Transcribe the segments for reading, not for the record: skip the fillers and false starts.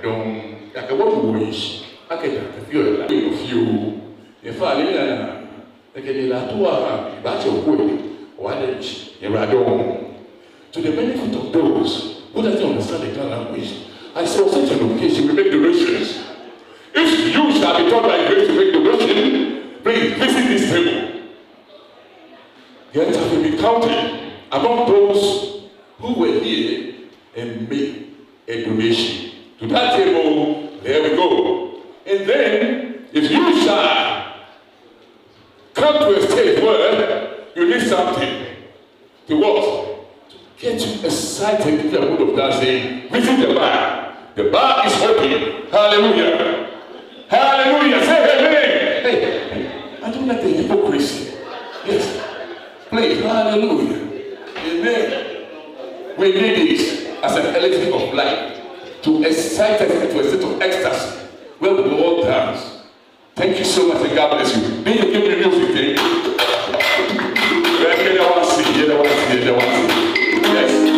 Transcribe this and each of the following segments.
Donc, I can walk away. I can feel like a few. If I get a tua, that's your way. Why to the benefit of those who doesn't understand the clan language, I saw such an occasion we make donations. If you shall be taught by grace to make donation, please visit this table. Yet I will be counted among those who were here and made a donation. To that table, there we go. And then, if you shall come to a stage where you need something to what? To get you excited, give you a mood of that saying, visit the bar. The bar is open. Hallelujah. Hallelujah. Say amen. Hey, I don't like the hypocrisy. Yes. Please, hallelujah. Amen. We need this as an element of life to excite us into a state of ecstasy where we will all dance. Thank you so much and God bless you. Then you give me the music, Yes.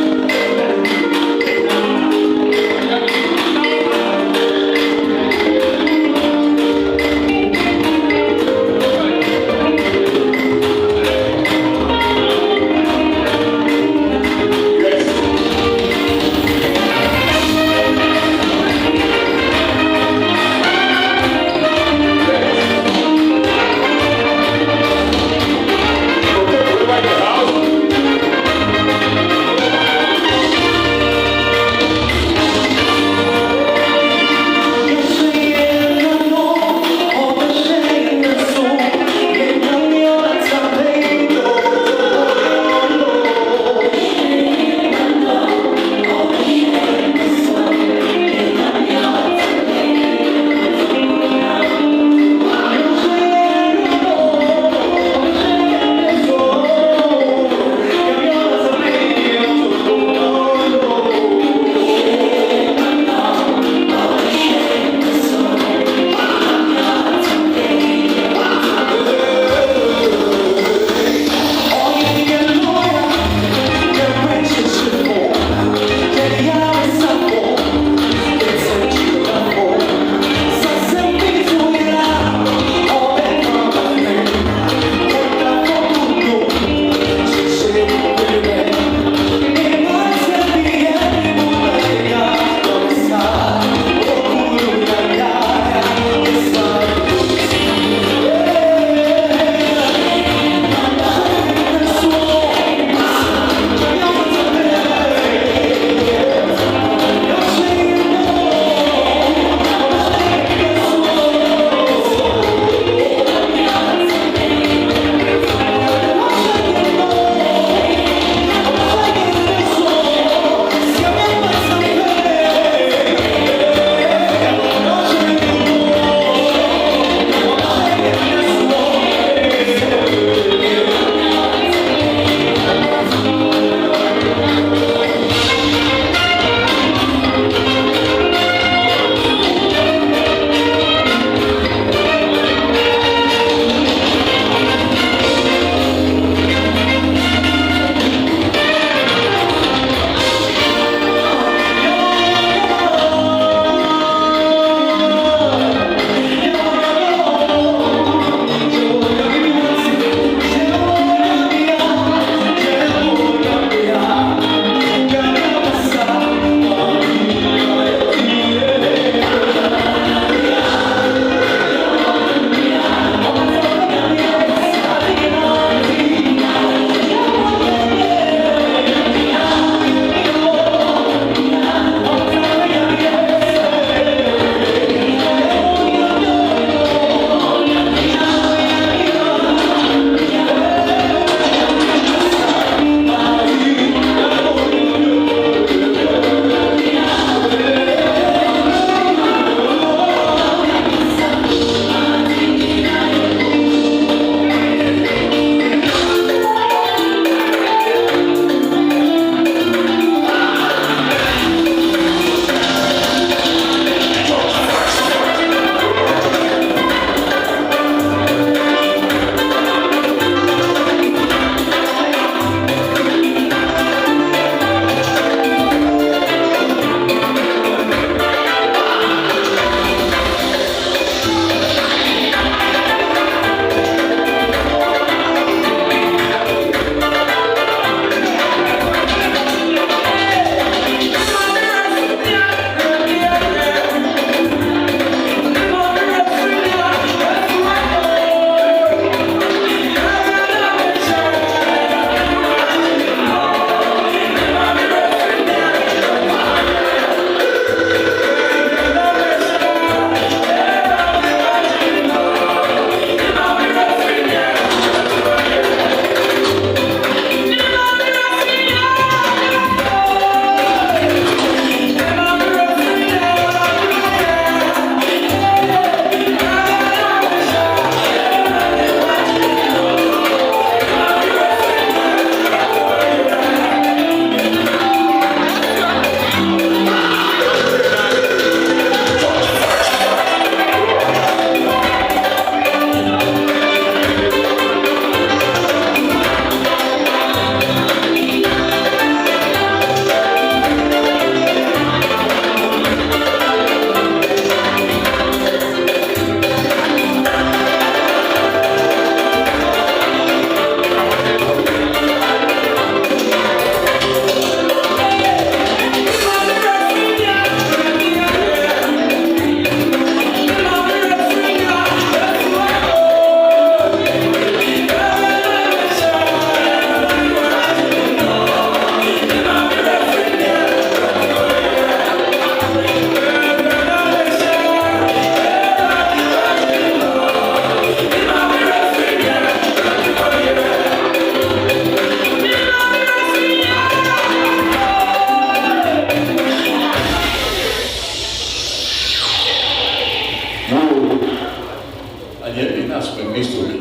not spend this to me.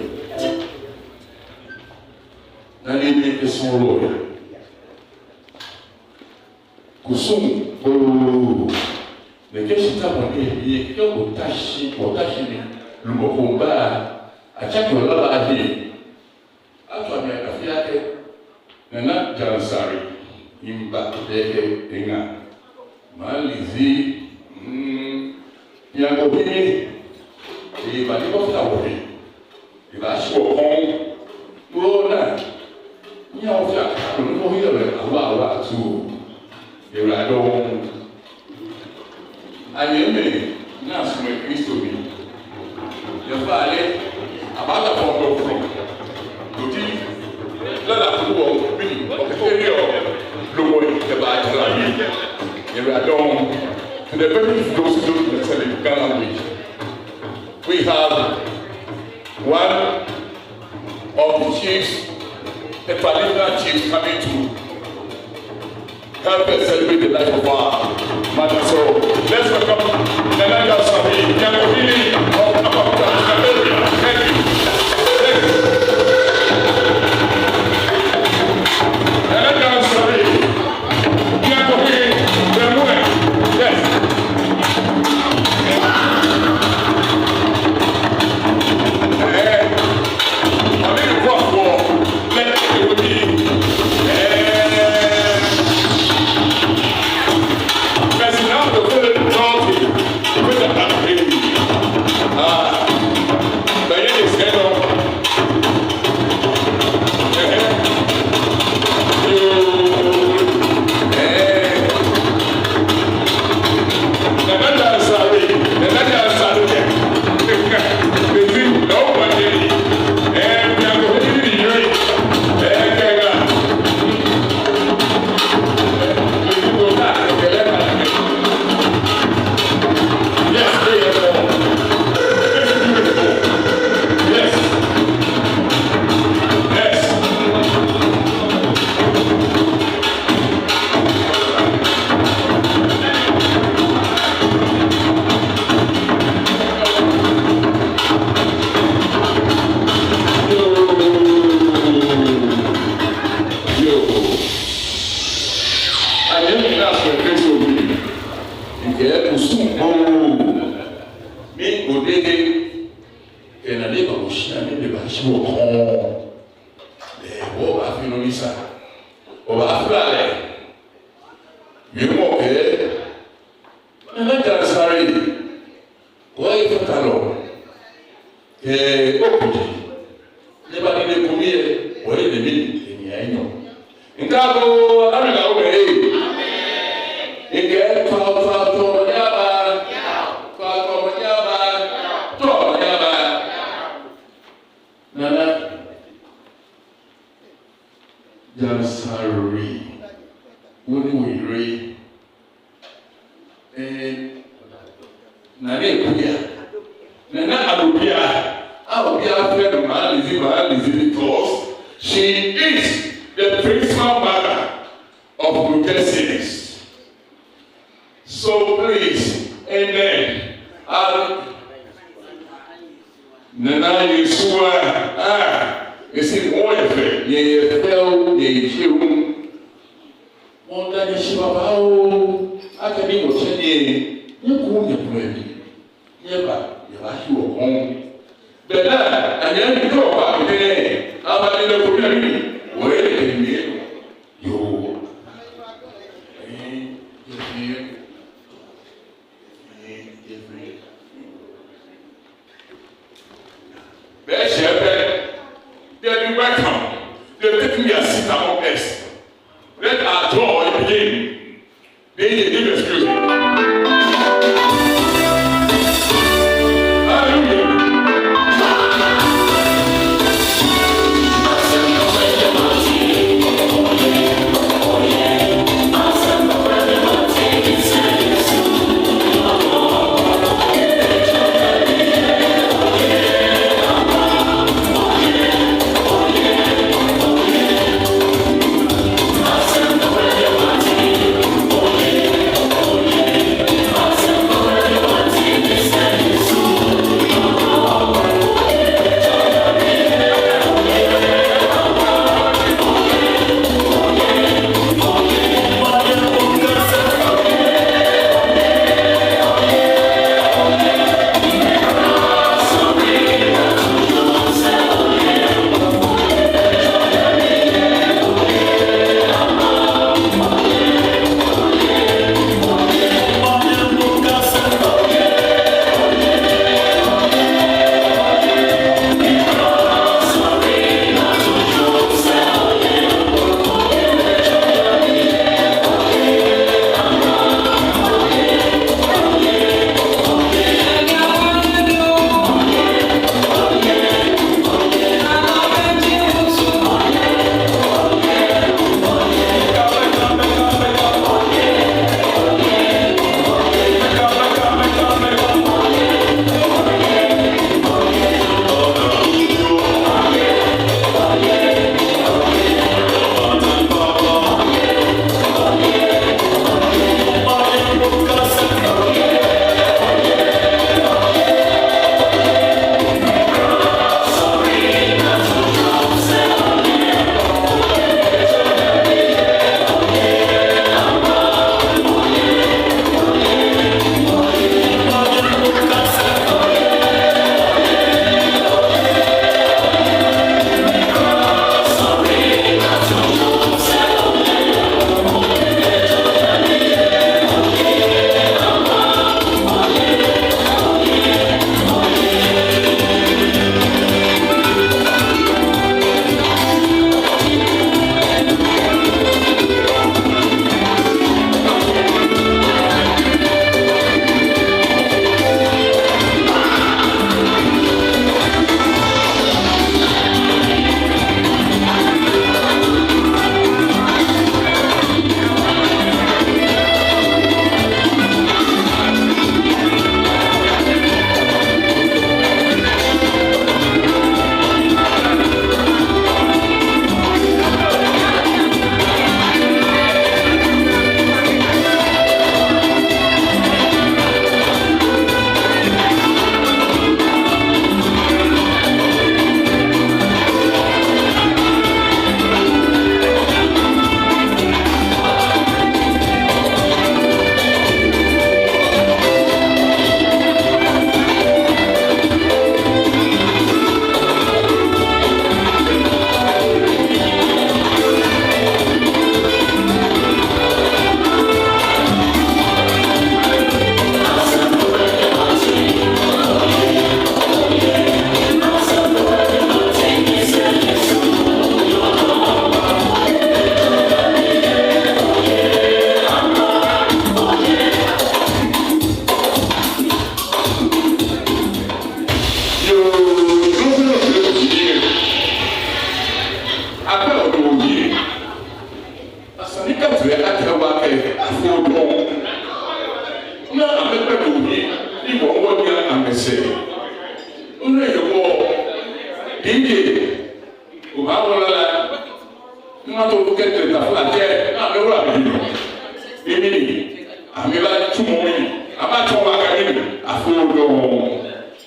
Now, they make a small lawyer. Kusum, oh, the case on here, you tashi, or tashi, Lumba, I check your love here. After me, I feel Nana Jansari, Imba, Deke, Inga, Malizi, Yango, the Manico Flower, the Vasco home, go now. Yawja, no here, Awa to the Radon. I am now some Christ to me. Your father, about the phone from let us go be the Radon to the very those who do the language. We have one of the chiefs, the traditional chiefs coming to help us celebrate the life of our mother. So let's welcome Nana Sabi, Yango of America. Thank you. Nana Sabi, Yango yes.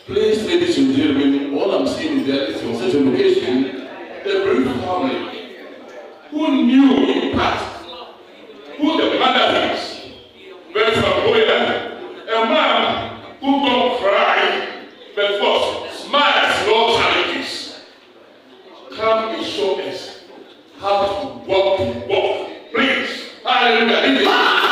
Please, ladies and gentlemen, all I'm saying is that it's on such a location, a very family who knew in past who the mother is, but from where a man who don't cry, but first smiles no challenges. Come and show us how to walk. Please, hallelujah.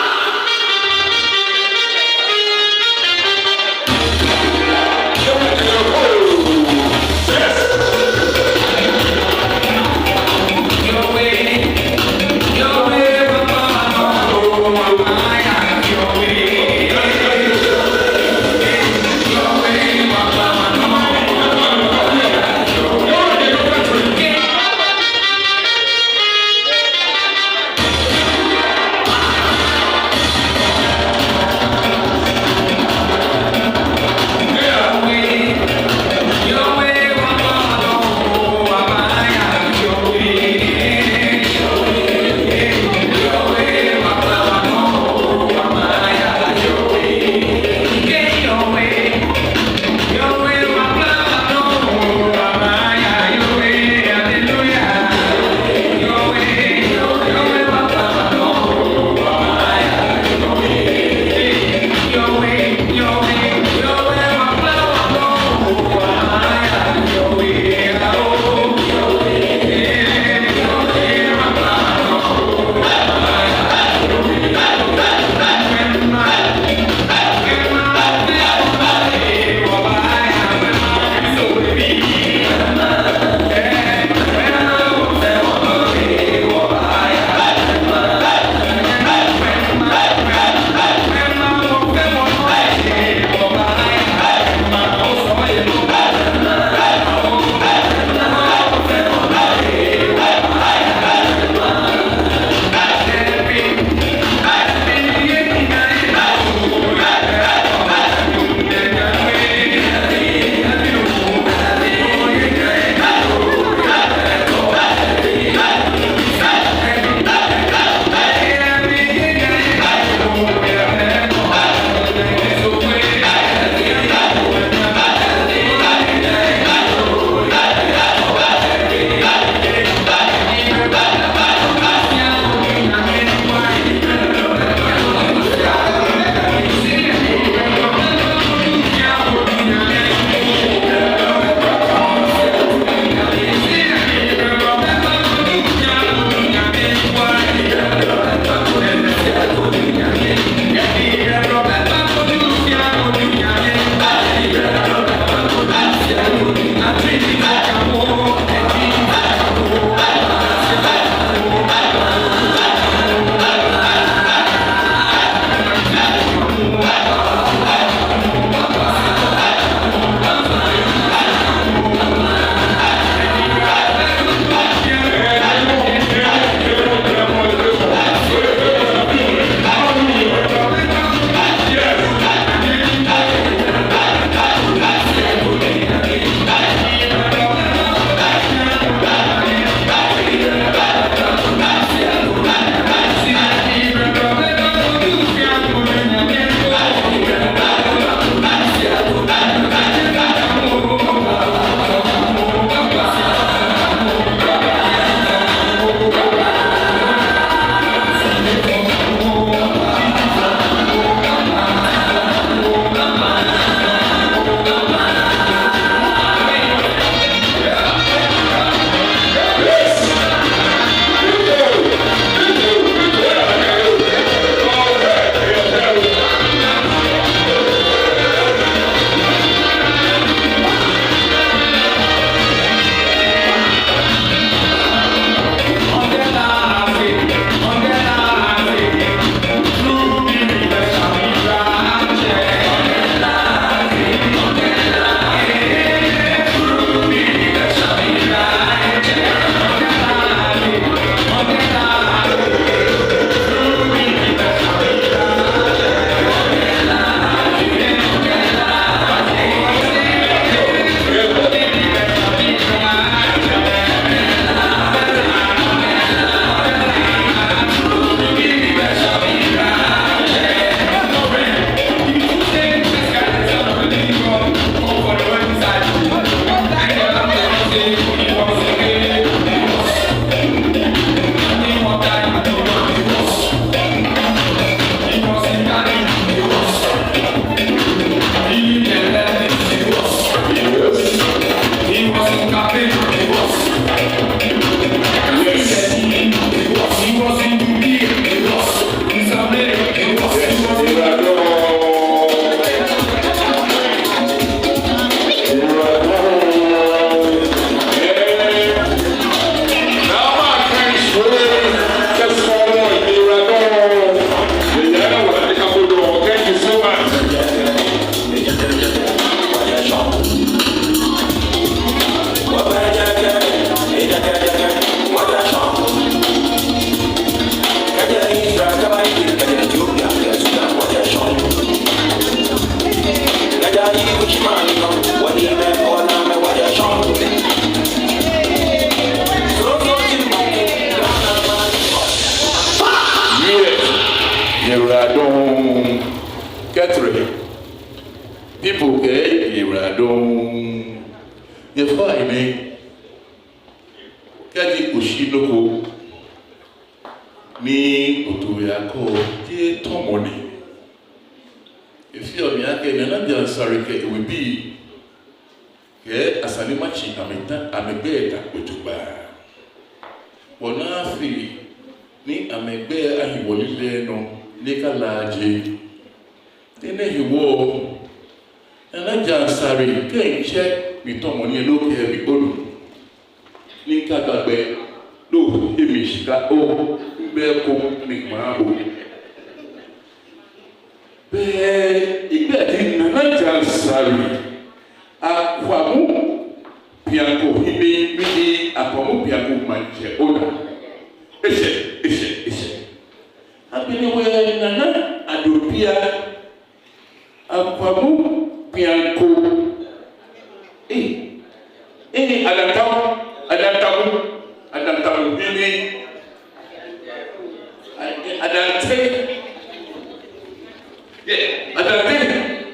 I don't get ready. People get I don't get fine. Get it Ushiloko me Otuako, dear Tomoni. If you're me again, and I'm sorry, it will be as an imagine I'm a better with buy. Well, now, me, I'm a bear, and he will learn. Nika laje, tene hiwo, and just sorry, can't check me Tomoni look here because Nika gabe, no, Imishka, oh, Beko, Nikmabo. Nana sorry, Aquamu, Pianco, he made me Aquamu Pianco, my oda. Is Abiniwe nana adopia akwamu pianko adantamu bibi adante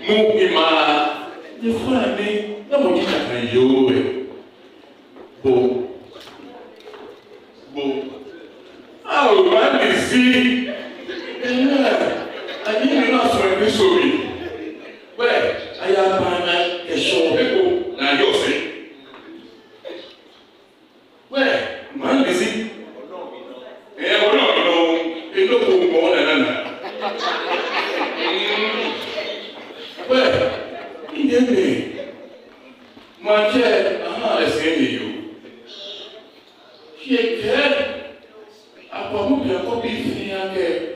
mu ima yefani na mo nyita kan yowe bo oh man is see I need not for this story. Well, I have a show people now you say. Well, man is it? No, it look more than well, in the day, my chair, I say you. She cared. I probably a copy here.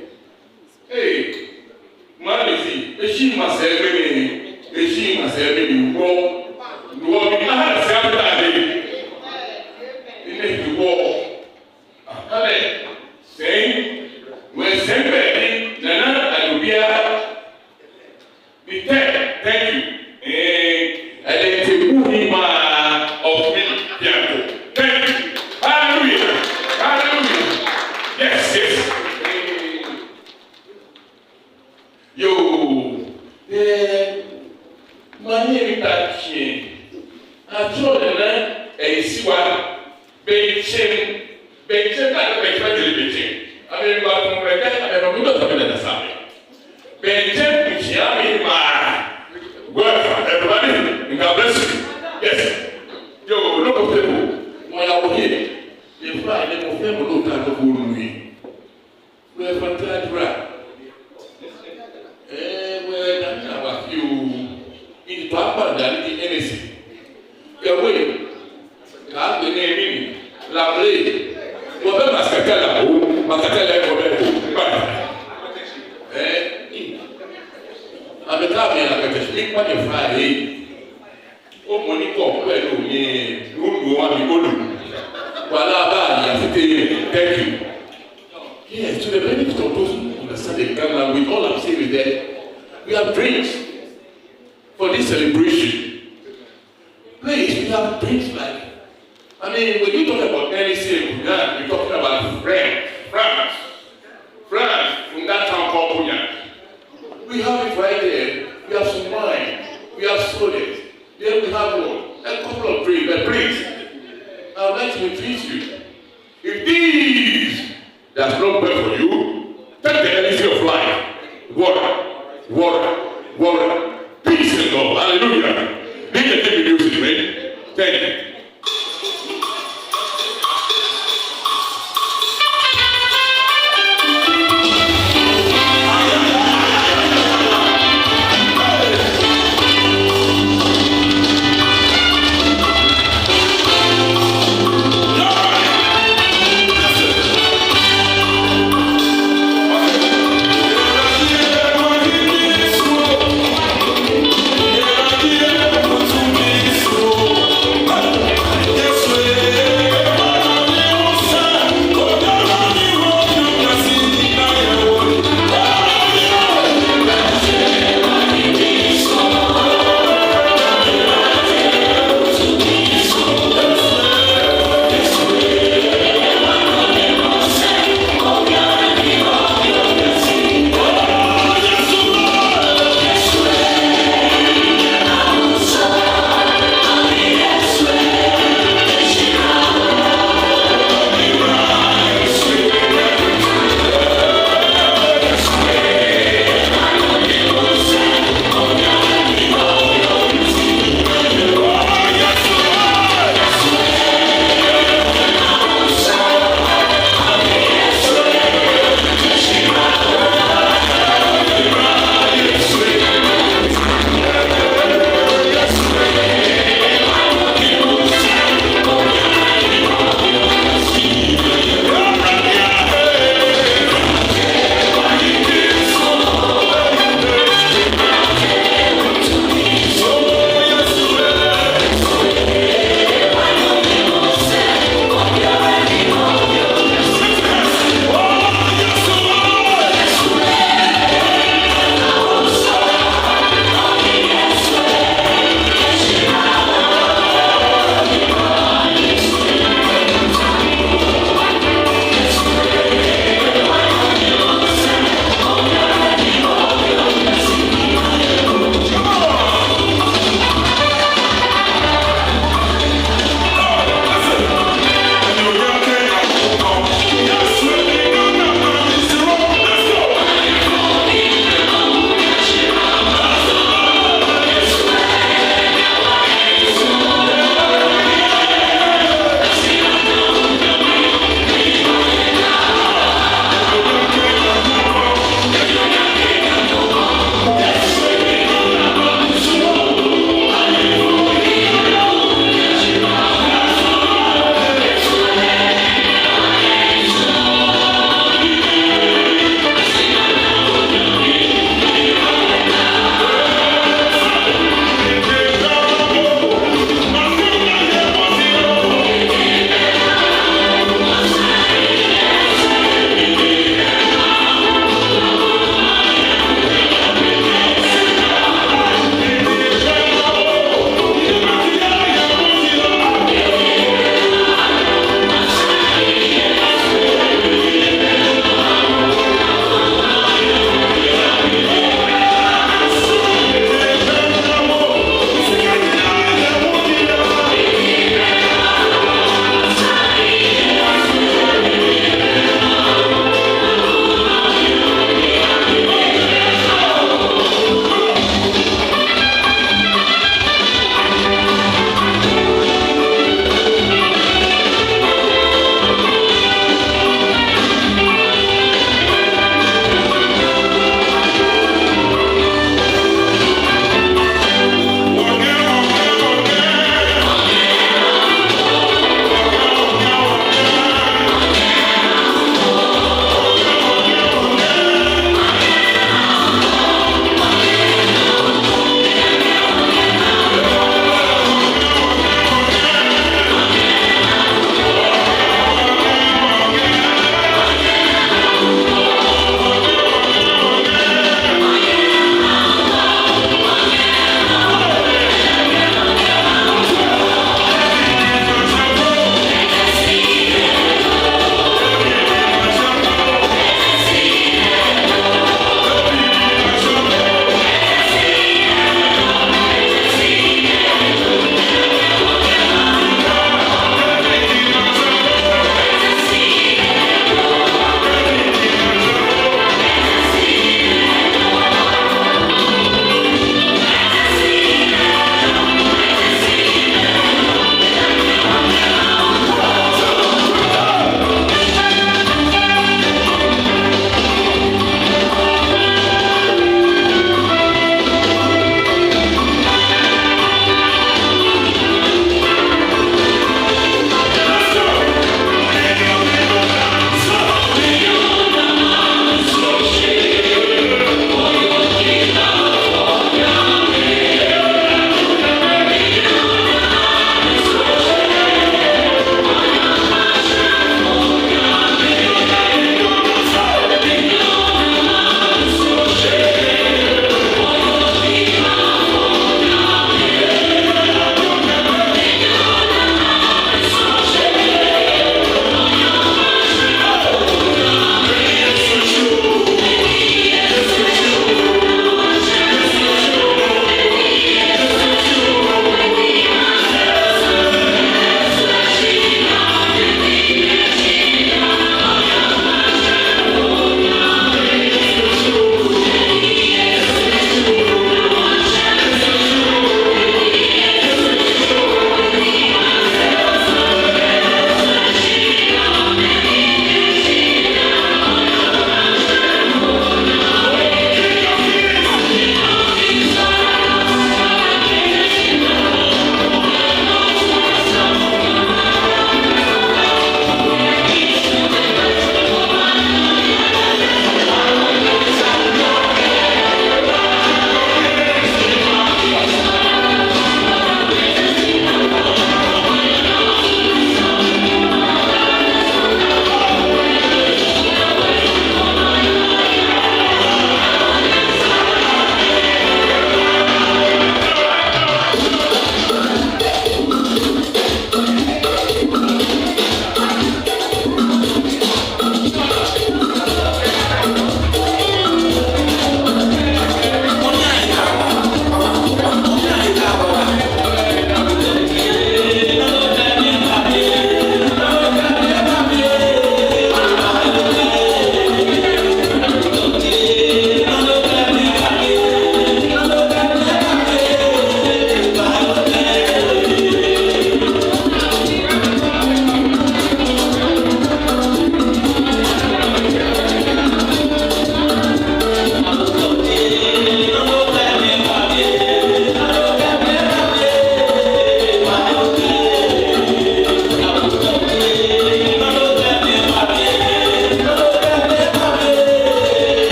Hey, Manisi, she must have been, she must have been war. You are in a Saturday. In the war. Saying, when Saturday, Nana, I will be thank you. And then to move him of me, thank you. Hallelujah. Hallelujah. Yes. Yo, my name is Becky. I told them a siwa, Becks, Becks, I mean, but I don't know the family. Becks, I mean, my work for everybody, and God bless you. Yes. Yo, look at people. When I was here, if I didn't have a look at the food, we have a third rap. In Papa than in anything. Away, God, the name, Lamley, whatever Mascatella, I'm a cabin, I speak money Friday. Oh, money come, well, me, who want to go to. Thank you. Yes, to the benefit of those who understand the grammar, with all I'm saying is that we have drinks for this celebration. Please, we have drinks like, I mean, when you talk about anything, you're talking about France, from that town called Punyak. We have it right there. We have some wine, we have sodas, then we have one, a couple of drinks, but please, I would like to entreat you. If these does not work for you, take the energy of life. Water. Peace and love. Hallelujah. Need to take the music, man. Thank you. Thank you.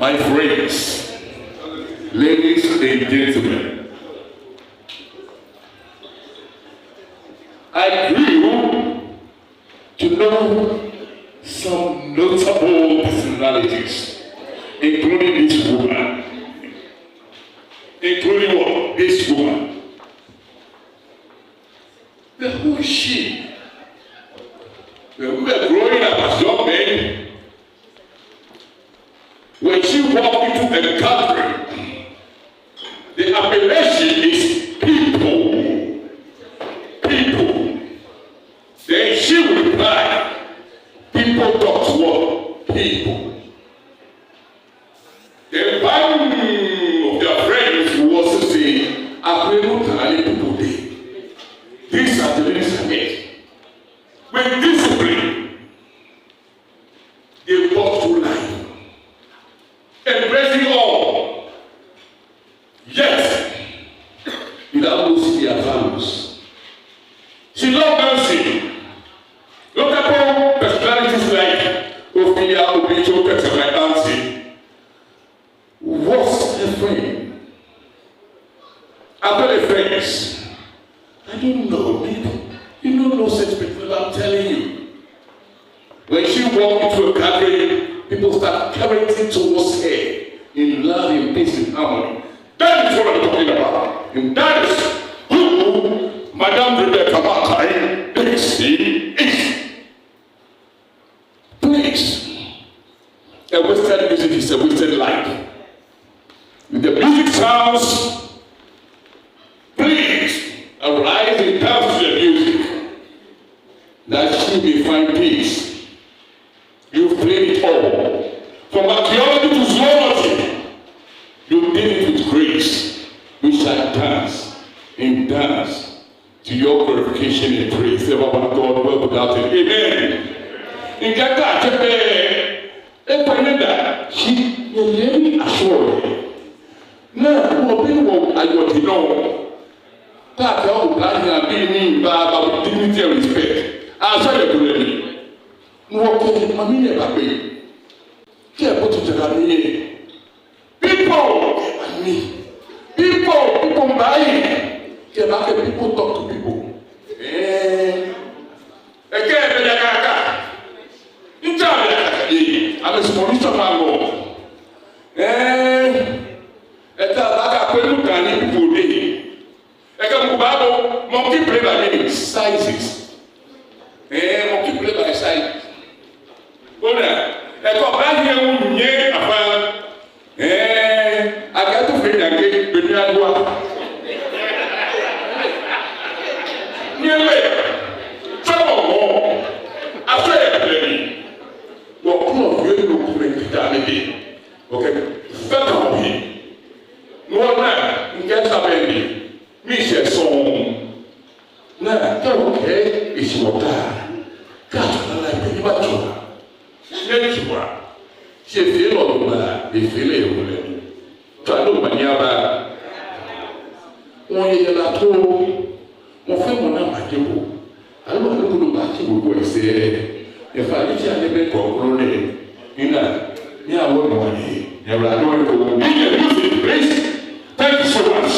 My friends, ladies and gentlemen, I grew to know some notable personalities, including this woman. Including what? This woman. But who is she? When we were growing up as young men, when she walked into a gathering, the appellation is people. People. Then she would reply, people talk to what? People. Then one of their friends will also say, I pray not to people day. These are the ladies I met. With discipline, they walk through life, embracing all, yet without losing their values. She loved dancing. Notable personalities like Ophelia Obicho, Peter, my auntie, was a friend. I've got a friend. I don't know, maybe. You don't know such people, I'm telling you. When she walked into a gathering, people start carrying towards her in love, in peace, in harmony. That is what I'm talking about. And that is who Madame Rebecca Markai Dickson is. Please, a Western music is a Western life. With the music sounds, please arise and dance to the music, that she may find peace. You've played it all. From archaeology to zoology, you did it with grace. We shall dance and dance to your glorification and praise. Ever one God, well without it. Amen. In that, she will really assure you. Now, who people I got to know. That all that being mean by dignity and respect. I said to them, no, I mean, I mean, people, people buying, people talk to people. I'm a small man. Monkey play by many sizes. Monkey play by size. I got to play that game with that one. Some more. I say, well, come on, you look like that. Okay, better him. No man, you get something. Me say song. Na, okay, it's water. That's like the battle. Next she feel over the feeling. Talo maniaba. One year la to. Mon frère mon âme a dit alors nous nous battons pour essayer. If I did not be concluded, you know, yeah, what money? Never I don't go. Music, please. Thank you so much.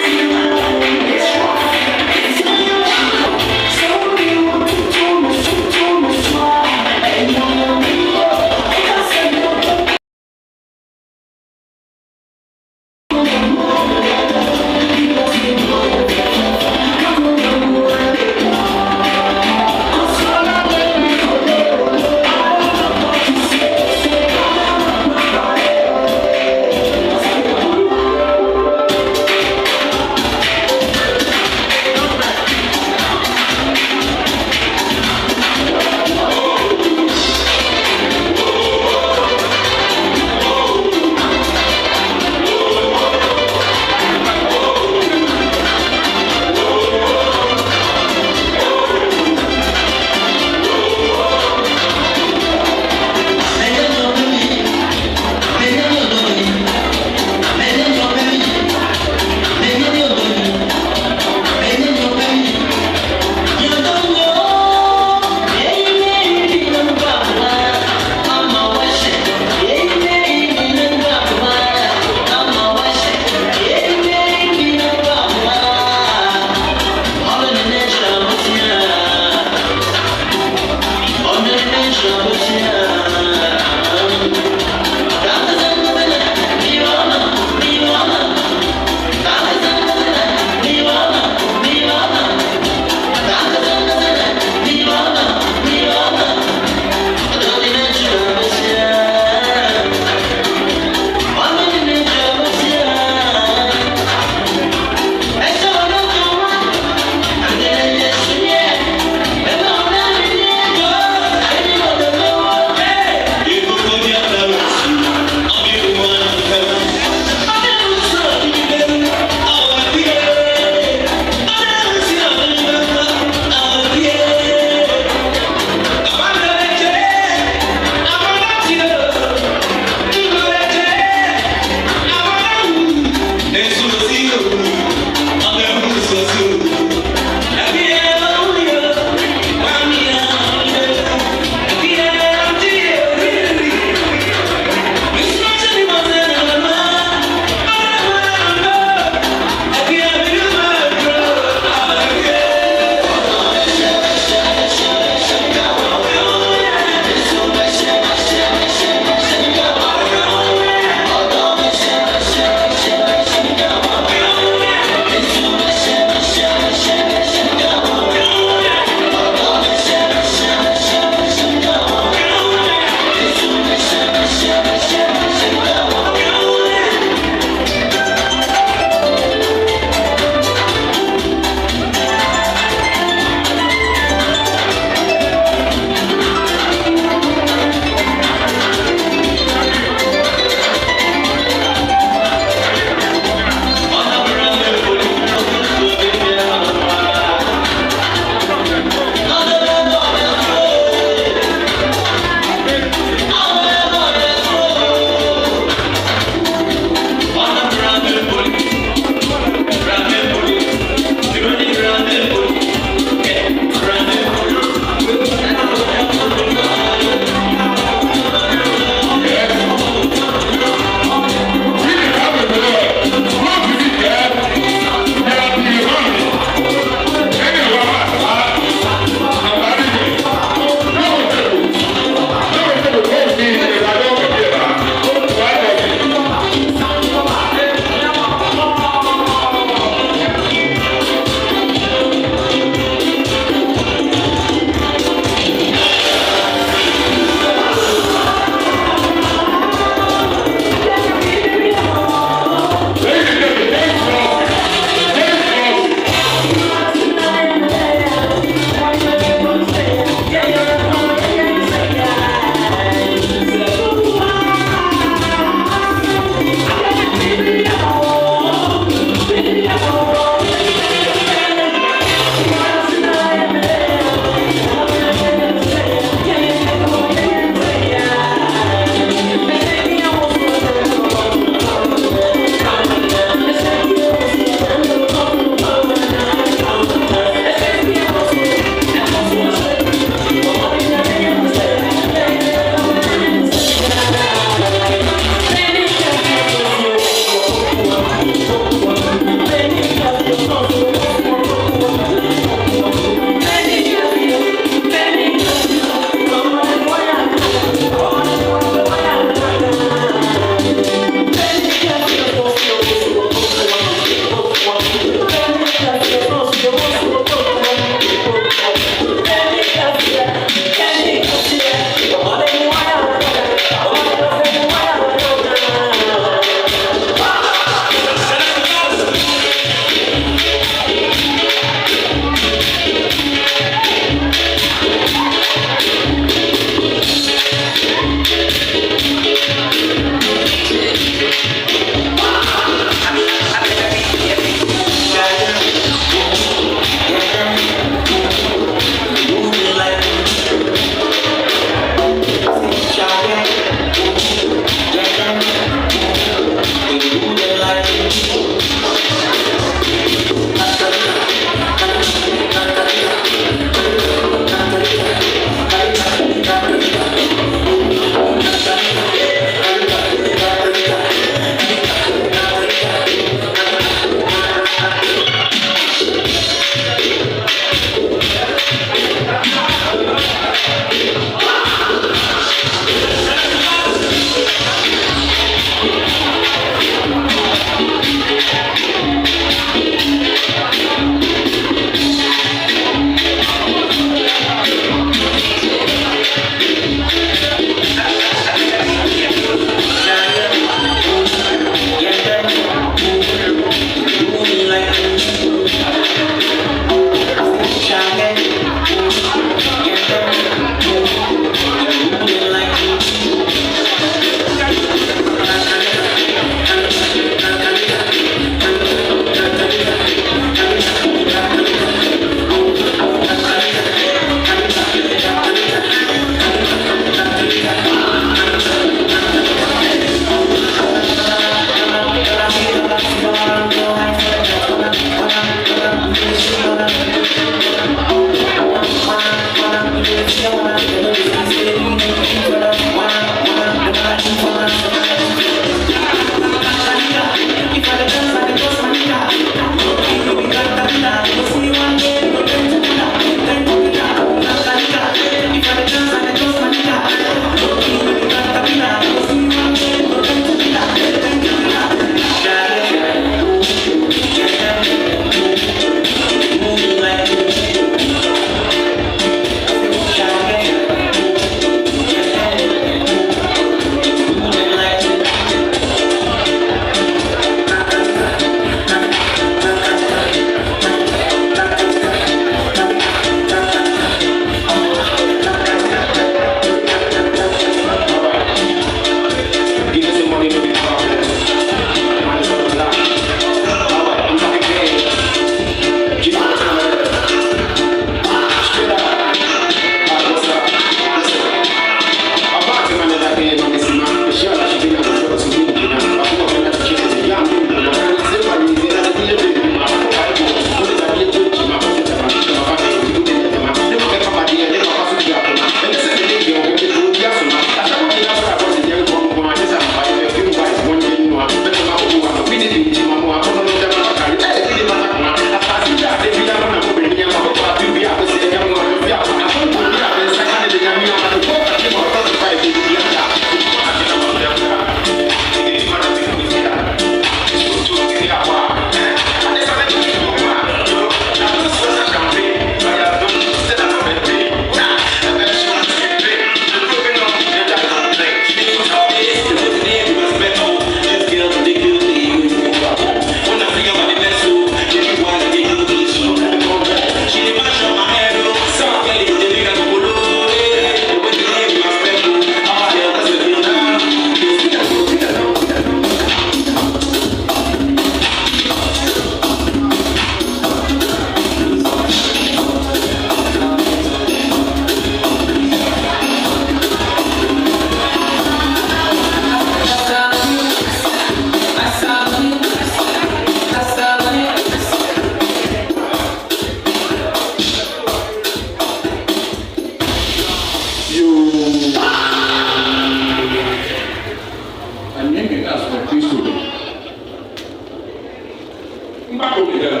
Mbako bidala.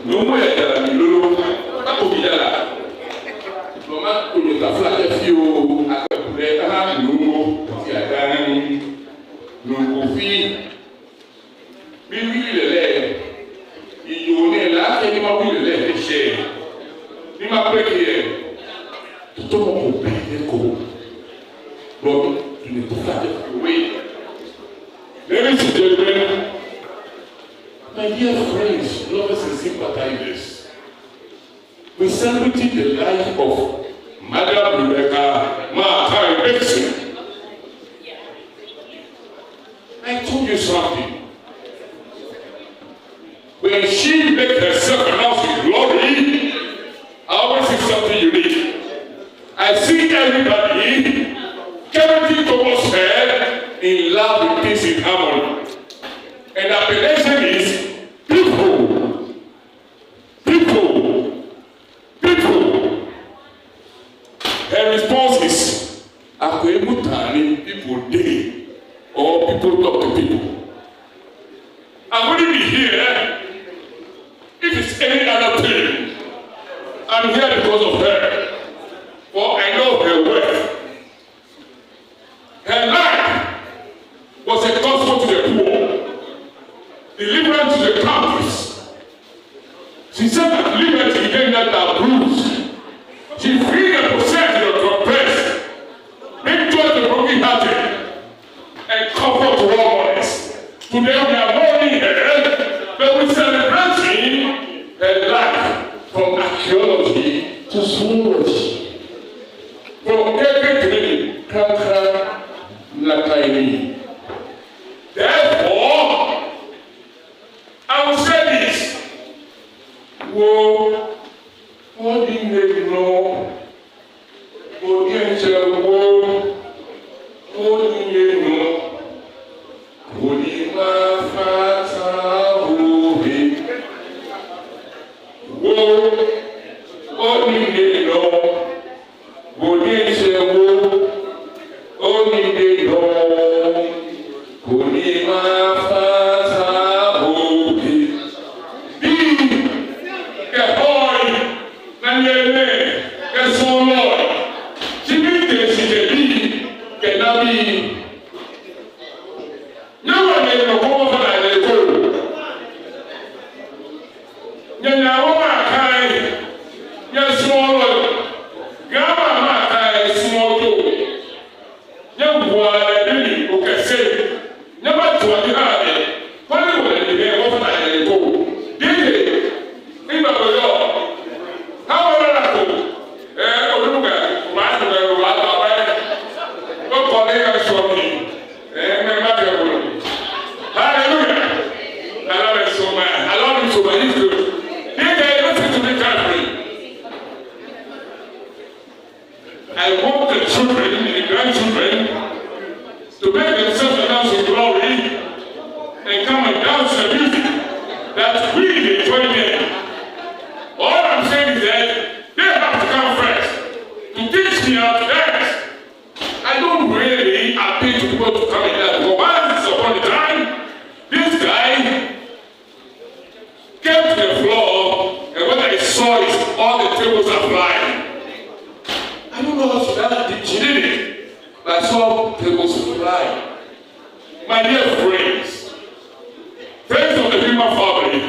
Nomo ya dala milolo. Mbako bidala. Mama kwenye tafla fio akakule aha nomo ti adani. Nomo fi. Bibi lele. Iyone la ke ni ma wi lele che. Ni ma preke. Tout le monde peut ko. Lord, tu ne peux pas oui. Ladies and gentlemen, my dear friends, lovers and sympathizers, we celebrated the life of Madam Markai Dickson. I told you something. When she made herself announce in glory, I always see something unique. I see everybody gravitating towards her in love, in peace, in harmony. And the appellation is people. People. People. Her response is, Akwemutani, people day, or people talk to people. I wouldn't be here if it's any other thing. I'm here because of her. For I know her worth. Her life was a gospel to the poor, deliverance to the captives. She set at liberty them that are bruised. She freed the possessed and the oppressed, made joy to the brokenhearted, and comfort to all mourners. Today we are mourning her, but we celebrating her life from archaeology to zoology. From every Kanka Nakaini. Therefore, I will say this. Wo, what do you know? Wo, what do you know? Kulima fata ubi. Wo, what do you know? My dear friends, friends of the human family,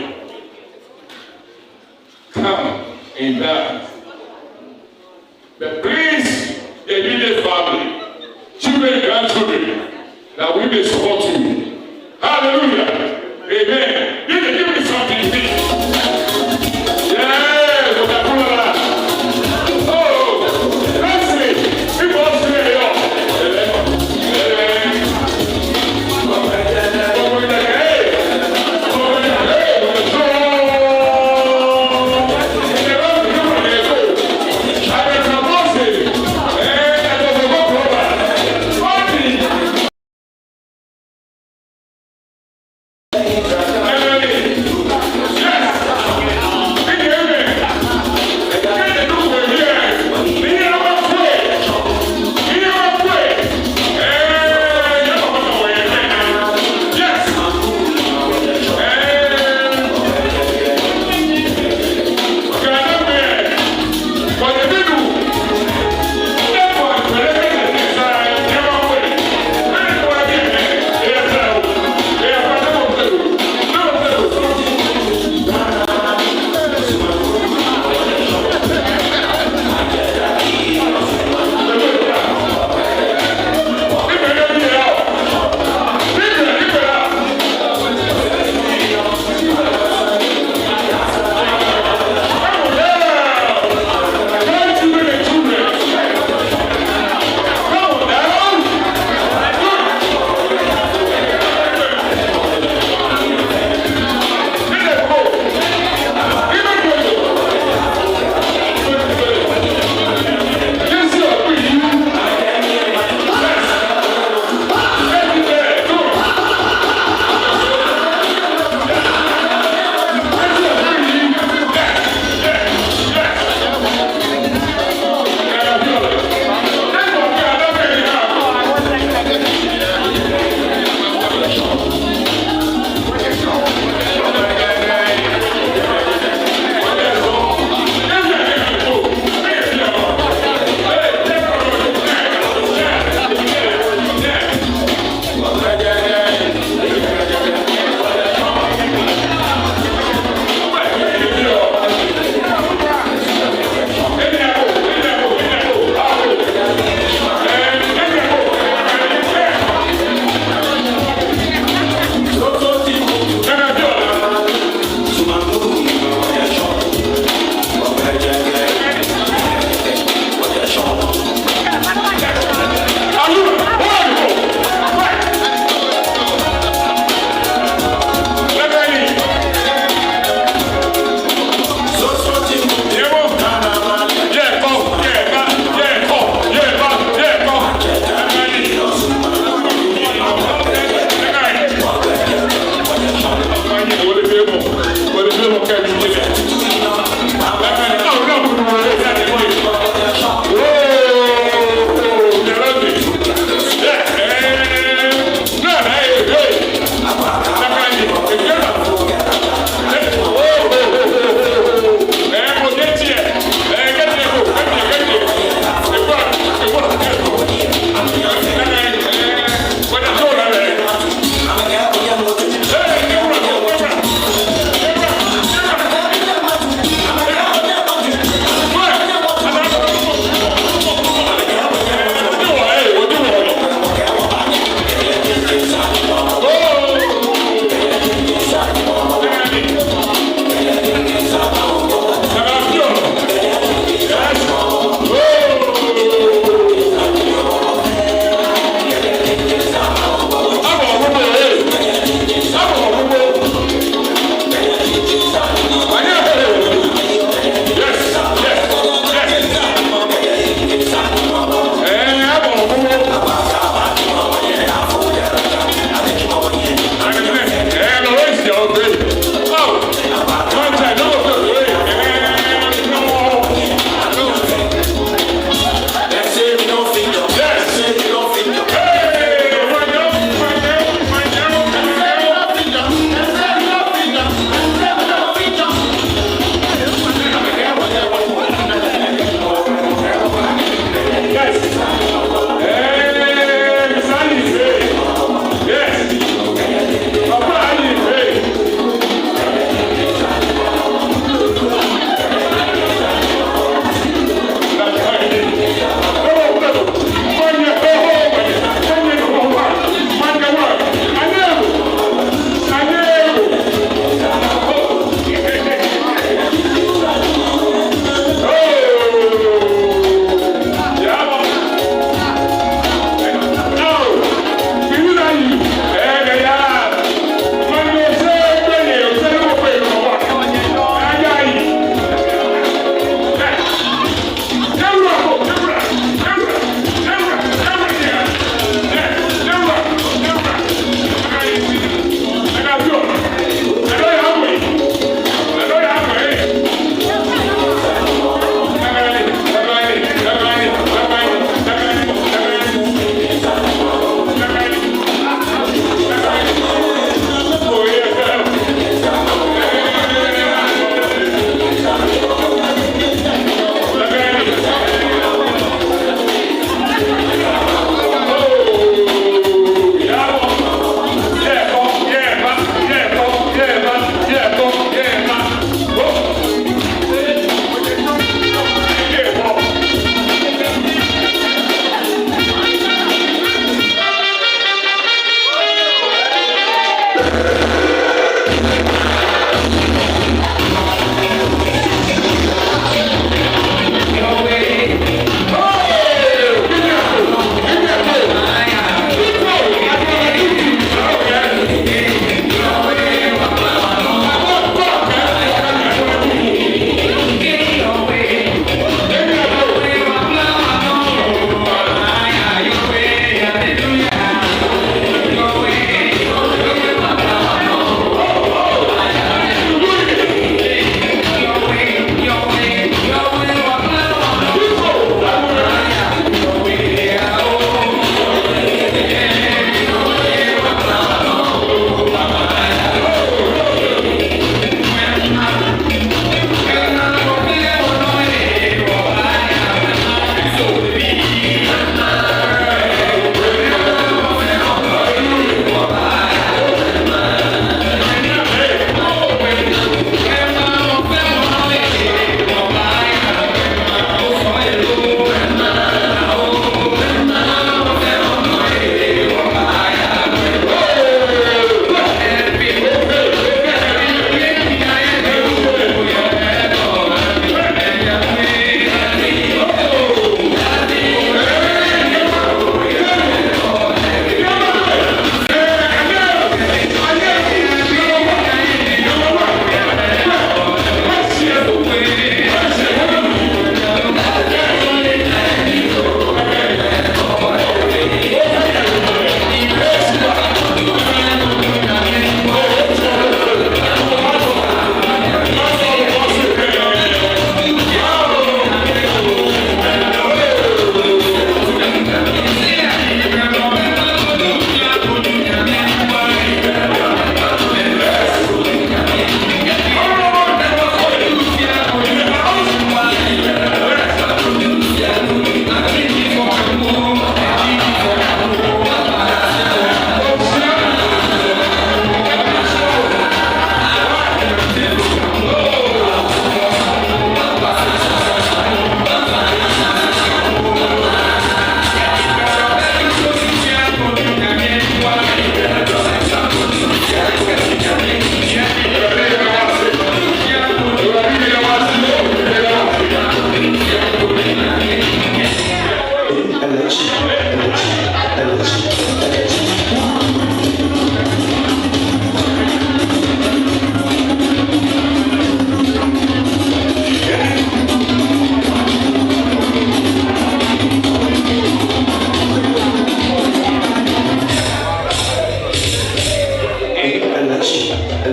come and dance. But please, the immediate family, children and grandchildren, that we may support you. Hallelujah. Amen. Give me something to see. Yeah, what I put on. Oh, bless me. People stay here. Hey.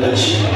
energy.